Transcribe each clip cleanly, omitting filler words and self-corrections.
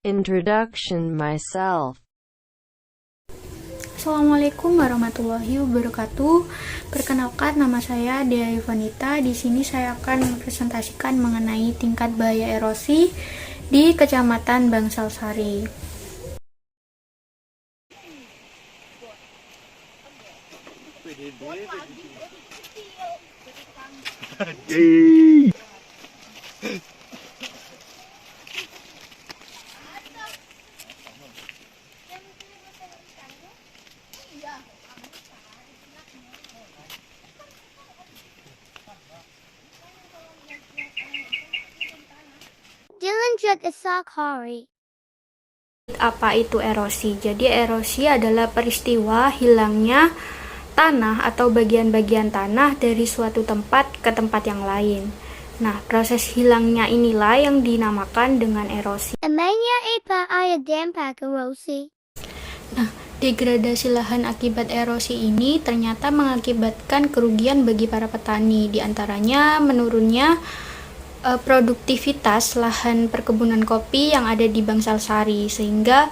Introduction myself. Assalamualaikum warahmatullahi wabarakatuh. Perkenalkan, nama saya Dea Ivanita. Di sini saya akan mempresentasikan mengenai tingkat bahaya erosi di Kecamatan Bangsal Sari. Apa itu erosi? Jadi erosi adalah peristiwa hilangnya tanah atau bagian-bagian tanah dari suatu tempat ke tempat yang lain. Nah, proses hilangnya inilah yang dinamakan dengan erosi. Nah, degradasi lahan akibat erosi ini ternyata mengakibatkan kerugian bagi para petani, diantaranya menurunnya produktivitas lahan perkebunan kopi yang ada di Bangsal Sari, sehingga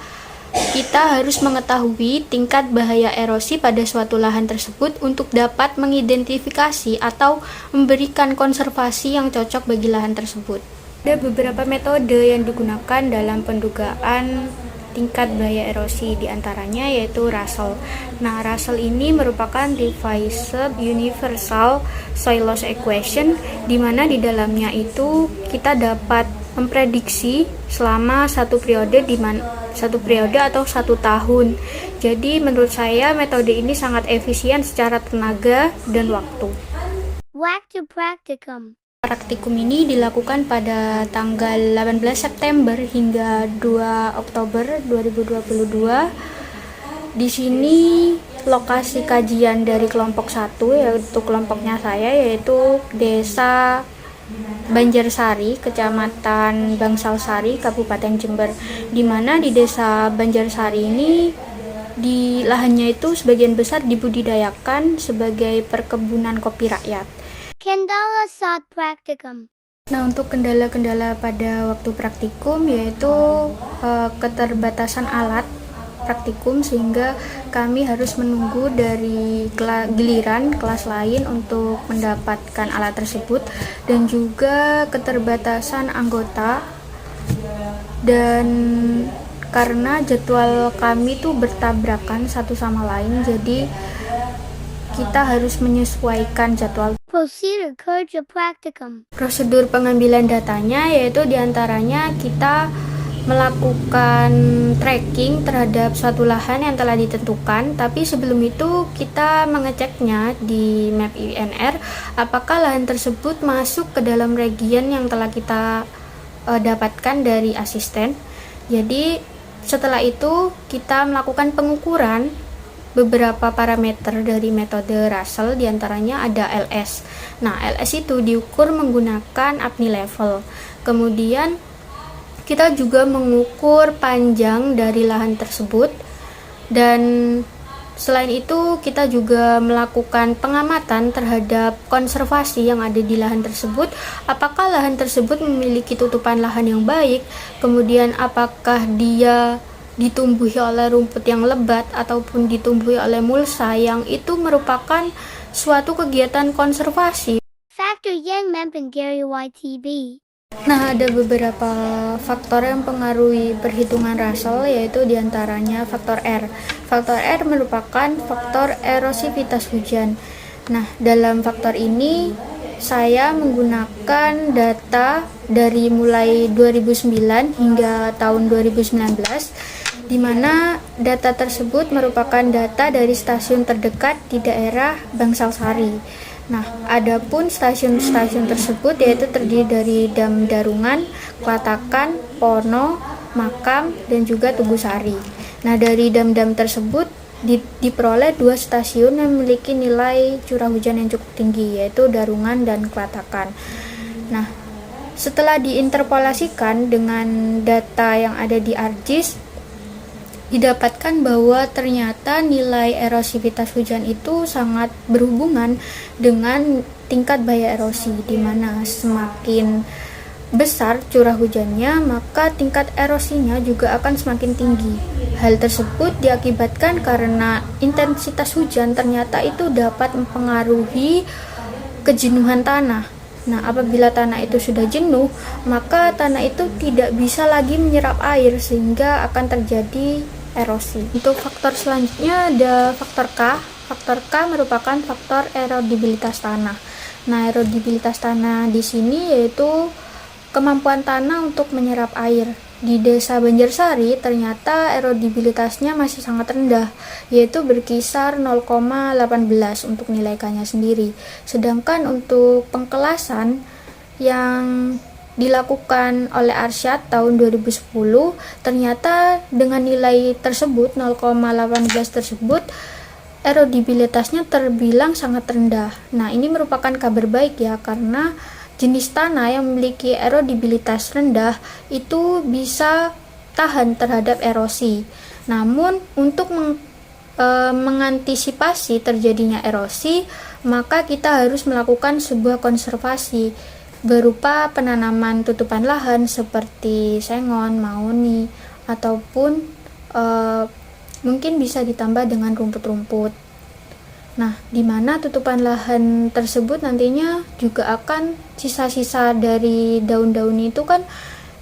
kita harus mengetahui tingkat bahaya erosi pada suatu lahan tersebut untuk dapat mengidentifikasi atau memberikan konservasi yang cocok bagi lahan tersebut. Ada beberapa metode yang digunakan dalam pendugaan tingkat bahaya erosi, diantaranya yaitu Russell. Nah, Russell ini merupakan Revised Universal Soil Loss Equation, di mana di dalamnya itu kita dapat memprediksi selama satu periode atau 1 tahun. Jadi menurut saya metode ini sangat efisien secara tenaga dan waktu. Praktikum ini dilakukan pada tanggal 18 September hingga 2 Oktober 2022. Di sini lokasi kajian dari kelompok 1, yaitu kelompoknya saya, yaitu Desa Banjarsari, Kecamatan Bangsal Sari, Kabupaten Jember. Di mana di Desa Banjarsari ini di lahannya itu sebagian besar dibudidayakan sebagai perkebunan kopi rakyat. Kendala saat praktikum. Nah, untuk kendala-kendala pada waktu praktikum yaitu keterbatasan alat praktikum, sehingga kami harus menunggu dari giliran kelas lain untuk mendapatkan alat tersebut, dan juga keterbatasan anggota, dan karena jadwal kami tuh bertabrakan satu sama lain, jadi kita harus menyesuaikan jadwal. Prosedur kerja praktikum. Prosedur pengambilan datanya yaitu diantaranya kita melakukan tracking terhadap suatu lahan yang telah ditentukan, tapi sebelum itu kita mengeceknya di map INR apakah lahan tersebut masuk ke dalam region yang telah kita dapatkan dari asisten. Jadi setelah itu kita melakukan pengukuran beberapa parameter dari metode Russell, diantaranya ada LS. Nah, LS itu diukur menggunakan APNI level. Kemudian kita juga mengukur panjang dari lahan tersebut, dan selain itu kita juga melakukan pengamatan terhadap konservasi yang ada di lahan tersebut. Apakah lahan tersebut memiliki tutupan lahan yang baik, kemudian apakah dia ditumbuhi oleh rumput yang lebat ataupun ditumbuhi oleh mulsa, yang itu merupakan suatu kegiatan konservasi. Faktor yang mempengaruhi YTB. Nah, ada beberapa faktor yang mempengaruhi perhitungan Russell, yaitu diantaranya faktor R. Faktor R merupakan faktor erosivitas hujan. Nah, dalam faktor ini saya menggunakan data dari mulai 2009 hingga tahun 2019, di mana data tersebut merupakan data dari stasiun terdekat di daerah Bangsal Sari. Nah, adapun stasiun-stasiun tersebut yaitu terdiri dari Dam Darungan, Klatakan, Pono, Makam, dan juga Tugu Sari. Nah, dari dam-dam tersebut diperoleh 2 stasiun yang memiliki nilai curah hujan yang cukup tinggi, yaitu Darungan dan Klatakan. Nah, setelah diinterpolasikan dengan data yang ada di ArcGIS, didapatkan bahwa ternyata nilai erosivitas hujan itu sangat berhubungan dengan tingkat bahaya erosi, di mana semakin besar curah hujannya, maka tingkat erosinya juga akan semakin tinggi. Hal tersebut diakibatkan karena intensitas hujan ternyata itu dapat mempengaruhi kejenuhan tanah. Nah, apabila tanah itu sudah jenuh, maka tanah itu tidak bisa lagi menyerap air sehingga akan terjadi erosi. Untuk faktor selanjutnya ada faktor K. Faktor K merupakan faktor erodibilitas tanah. Nah, erodibilitas tanah di sini yaitu kemampuan tanah untuk menyerap air. Di Desa Banjarsari ternyata erodibilitasnya masih sangat rendah, yaitu berkisar 0,18 untuk nilai K-nya sendiri. Sedangkan untuk pengkelasan yang dilakukan oleh Arsyad tahun 2010, ternyata dengan nilai tersebut 0,18 tersebut erodibilitasnya terbilang sangat rendah. Nah, ini merupakan kabar baik ya, karena jenis tanah yang memiliki erodibilitas rendah itu bisa tahan terhadap erosi. Namun untuk mengantisipasi terjadinya erosi, maka kita harus melakukan sebuah konservasi berupa penanaman tutupan lahan seperti sengon, mahoni, ataupun mungkin bisa ditambah dengan rumput-rumput. Nah, di mana tutupan lahan tersebut nantinya juga akan sisa-sisa dari daun-daun itu kan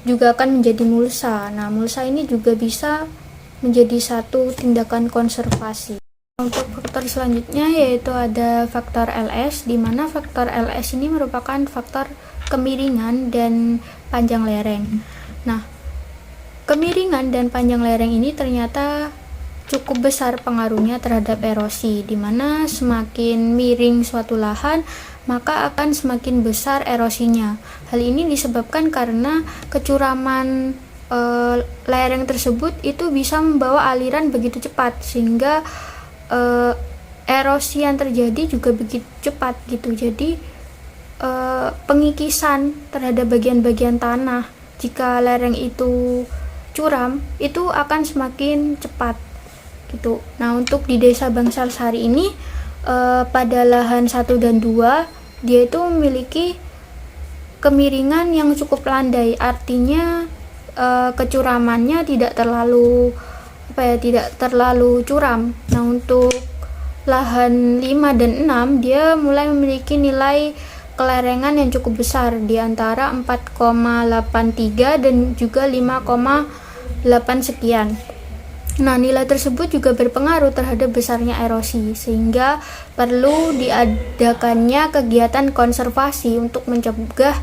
juga akan menjadi mulsa. Nah, mulsa ini juga bisa menjadi satu tindakan konservasi. Untuk faktor selanjutnya yaitu ada faktor LS, di mana faktor LS ini merupakan faktor kemiringan dan panjang lereng. Nah, kemiringan dan panjang lereng ini ternyata cukup besar pengaruhnya terhadap erosi, di mana semakin miring suatu lahan, maka akan semakin besar erosinya. Hal ini disebabkan karena kecuraman lereng tersebut itu bisa membawa aliran begitu cepat, sehingga erosi yang terjadi juga begitu cepat gitu. Jadi pengikisan terhadap bagian-bagian tanah jika lereng itu curam itu akan semakin cepat gitu. Nah, untuk di Desa Banjarsari ini pada lahan 1 dan 2 dia itu memiliki kemiringan yang cukup landai, artinya kecuramannya tidak terlalu curam. Nah, untuk lahan 5 dan 6 dia mulai memiliki nilai kelerengan yang cukup besar di antara 4,83 dan juga 5,8 sekian. Nah, nilai tersebut juga berpengaruh terhadap besarnya erosi, sehingga perlu diadakannya kegiatan konservasi untuk mencegah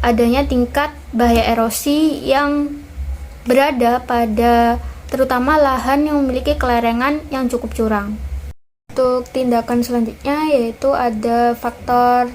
adanya tingkat bahaya erosi yang berada pada terutama lahan yang memiliki kelerengan yang cukup curam. Untuk tindakan selanjutnya yaitu ada faktor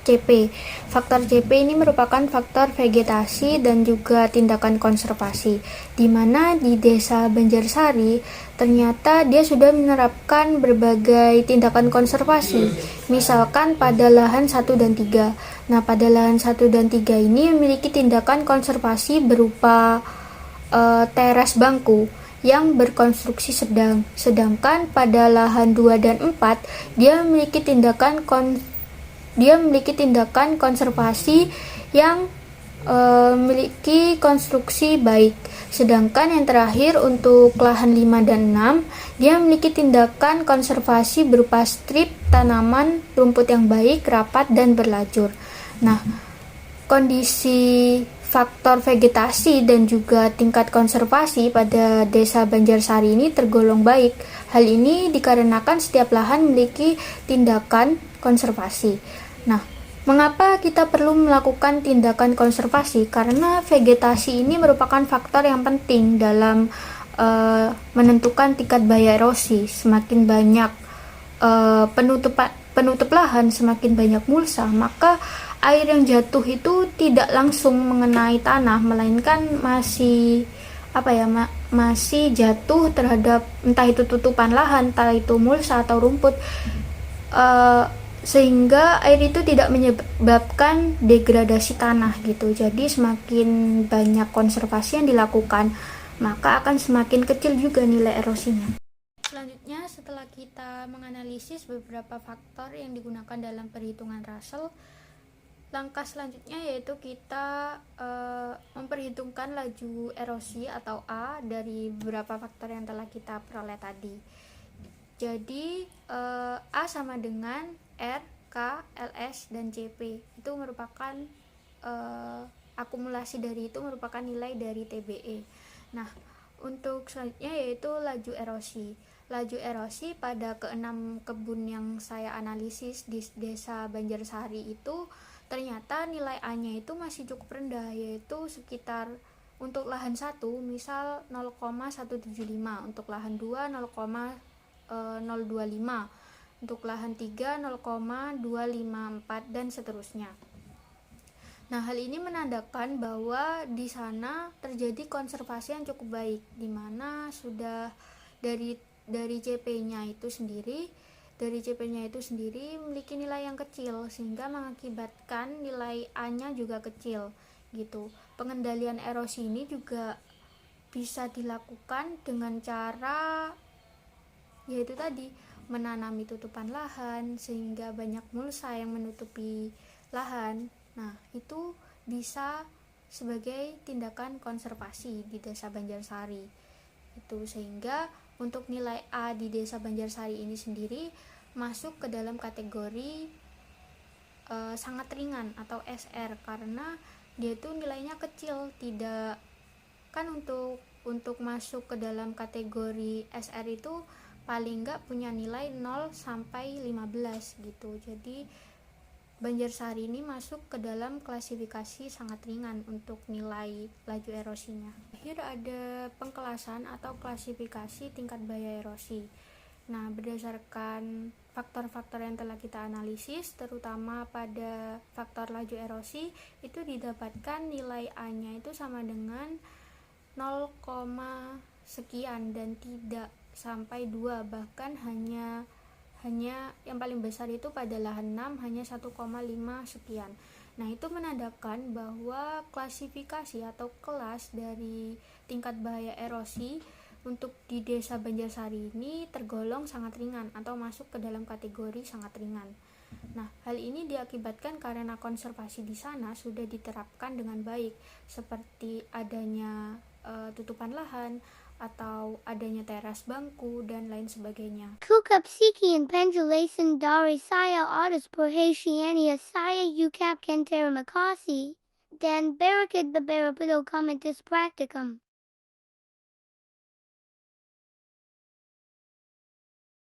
CP. Faktor CP ini merupakan faktor vegetasi dan juga tindakan konservasi, di mana di Desa Banjarsari ternyata dia sudah menerapkan berbagai tindakan konservasi, misalkan pada lahan 1 dan 3. Nah, pada lahan 1 dan 3 ini memiliki tindakan konservasi berupa teras bangku yang berkonstruksi sedang, sedangkan pada lahan 2 dan 4 dia memiliki tindakan konservasi yang memiliki konstruksi baik. Sedangkan yang terakhir untuk lahan 5 dan 6 dia memiliki tindakan konservasi berupa strip tanaman rumput yang baik, rapat, dan berlajur. Nah, kondisi faktor vegetasi dan juga tingkat konservasi pada Desa Banjarsari ini tergolong baik. Hal ini dikarenakan setiap lahan memiliki tindakan konservasi. Nah, mengapa kita perlu melakukan tindakan konservasi? Karena vegetasi ini merupakan faktor yang penting dalam menentukan tingkat bahaya erosi. Semakin banyak penutup lahan, semakin banyak mulsa, maka air yang jatuh itu tidak langsung mengenai tanah, melainkan masih masih jatuh terhadap entah itu tutupan lahan, entah itu mulsa atau rumput, sehingga air itu tidak menyebabkan degradasi tanah gitu. Jadi semakin banyak konservasi yang dilakukan, maka akan semakin kecil juga nilai erosinya. Selanjutnya, setelah kita menganalisis beberapa faktor yang digunakan dalam perhitungan Russell, Langkah selanjutnya yaitu kita memperhitungkan laju erosi atau A dari beberapa faktor yang telah kita peroleh tadi. Jadi A sama dengan R, K, LS, dan CP. Itu merupakan akumulasi dari itu merupakan nilai dari TBE. Nah, untuk selanjutnya yaitu laju erosi. Laju erosi pada keenam kebun yang saya analisis di desa Banjarsari itu ternyata nilai A-nya itu masih cukup rendah, yaitu sekitar untuk lahan 1 misal 0,175, untuk lahan 2 0,025, untuk lahan 3 0,254 dan seterusnya. Nah, hal ini menandakan bahwa di sana terjadi konservasi yang cukup baik, di mana sudah dari CP-nya itu sendiri, memiliki nilai yang kecil sehingga mengakibatkan nilai A-nya juga kecil gitu. Pengendalian erosi ini juga bisa dilakukan dengan cara yaitu tadi menanami tutupan lahan sehingga banyak mulsa yang menutupi lahan. Nah, itu bisa sebagai tindakan konservasi di Desa Banjarsari. Itu sehingga untuk nilai A di Desa Banjarsari ini sendiri masuk ke dalam kategori sangat ringan atau SR, karena dia itu nilainya kecil, tidak kan untuk masuk ke dalam kategori SR itu paling enggak punya nilai 0 sampai 15 gitu. Jadi Banjarsari ini masuk ke dalam klasifikasi sangat ringan untuk nilai laju erosinya. Akhir ada pengkelasan atau klasifikasi tingkat bahaya erosi. Nah, berdasarkan faktor-faktor yang telah kita analisis, terutama pada faktor laju erosi, itu didapatkan nilai A-nya itu sama dengan 0, sekian dan tidak sampai 2, bahkan hanya yang paling besar itu pada lahan 6 hanya 1,5 sekian. Nah, itu menandakan bahwa klasifikasi atau kelas dari tingkat bahaya erosi untuk di Desa Banjarsari ini tergolong sangat ringan atau masuk ke dalam kategori sangat ringan. Nah, hal ini diakibatkan karena konservasi di sana sudah diterapkan dengan baik, seperti adanya tutupan lahan atau adanya teras bangku dan lain sebagainya. Kukupsikian pendulasan dari saya atas perhatiannya, saya ucapkan terima kasih dan berikut beberapa komentar praktikum.